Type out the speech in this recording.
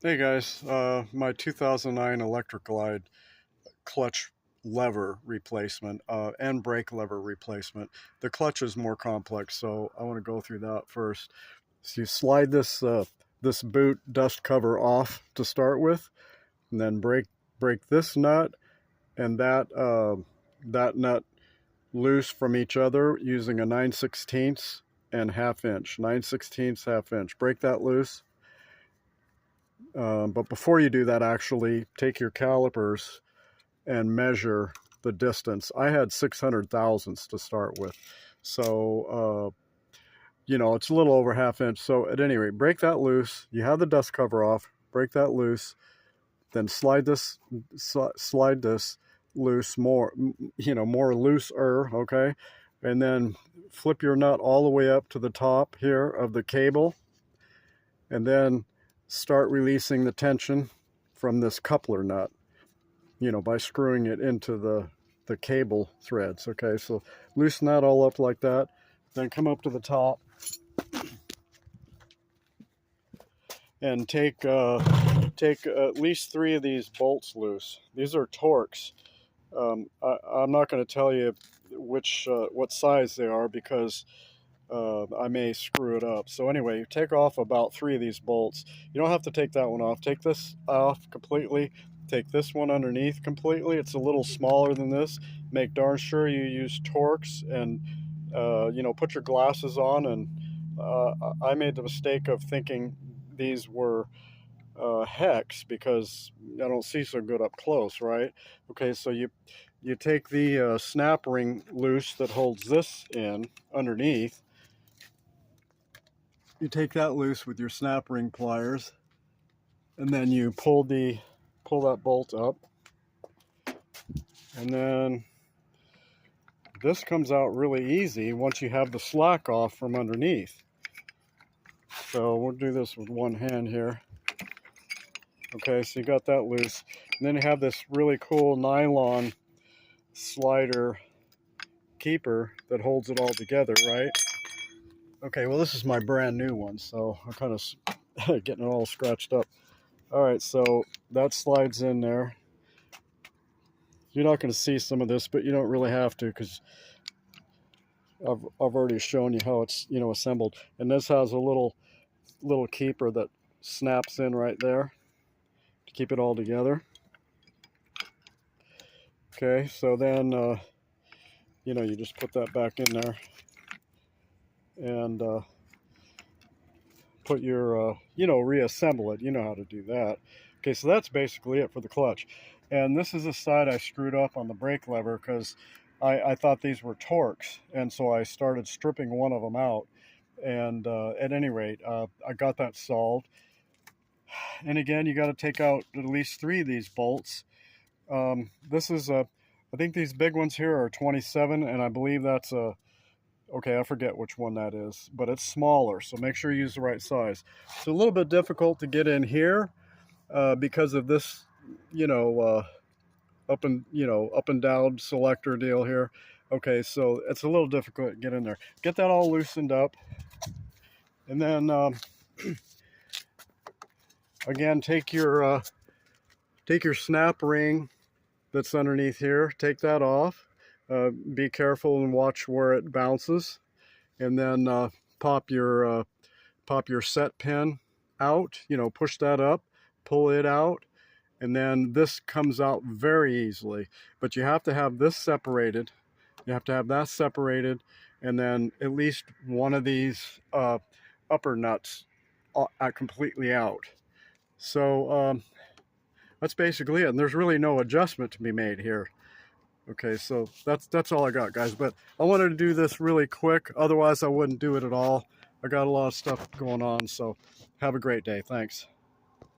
Hey guys, my 2009 Electra Glide clutch lever replacement and brake lever replacement. The clutch is more complex, so I want to go through that first. So you slide this boot dust cover off to start with, and then break this nut and that nut loose from each other using a 9/16 and ½ inch. 9/16, ½ inch. Break that loose. But before you do that, actually take your calipers and measure the distance. I had 600 thousandths to start with. So, it's a little over ½ inch. So at any rate, break that loose. You have the dust cover off, break that loose, then slide this loose more, more looser, okay? And then flip your nut all the way up to the top here of the cable, and then start releasing the tension from this coupler nut, by screwing it into the cable threads. Okay, so loosen that all up like that, then come up to the top and take at least 3 of these bolts loose. These are Torx. I'm not going to tell you what size they are because I may screw it up. So anyway, you take off about 3 of these bolts. You don't have to take that one off. Take this off completely. Take this one underneath completely. It's a little smaller than this. Make darn sure you use Torx, and put your glasses on. And I made the mistake of thinking these were hex because I don't see so good up close, right? Okay, so you take the snap ring loose that holds this in underneath. You take that loose with your snap ring pliers, and then you pull that bolt up, and then this comes out really easy once you have the slack off from underneath. So we'll do this with one hand here. Okay, so you got that loose, and then you have this really cool nylon slider keeper that holds it all together, right? Okay, well, this is my brand new one, so I'm kind of getting it all scratched up. All right, so that slides in there. You're not going to see some of this, but you don't really have to because I've already shown you how it's assembled. And this has a little keeper that snaps in right there to keep it all together. Okay, so then you just put that back in there and put your reassemble it. You know how to do that. Okay, so that's basically it for the clutch. And this is the side I screwed up on the brake lever because I thought these were Torx, and so I started stripping one of them out. And at any rate, I got that solved. And again, you got to take out at least 3 of these bolts. This is I think these big ones here are 27, and I believe that's okay, I forget which one that is, but it's smaller, so make sure you use the right size. It's a little bit difficult to get in here because of this, up and down selector deal here. Okay, so it's a little difficult to get in there. Get that all loosened up, and then again, take your snap ring that's underneath here. Take that off. Be careful and watch where it bounces, and then pop your set pin out. Push that up, pull it out, and then this comes out very easily. But you have to have this separated. You have to have that separated, and then at least one of these upper nuts completely out. So that's basically it. And there's really no adjustment to be made here. Okay, so that's all I got, guys. But I wanted to do this really quick. Otherwise, I wouldn't do it at all. I got a lot of stuff going on. So have a great day. Thanks.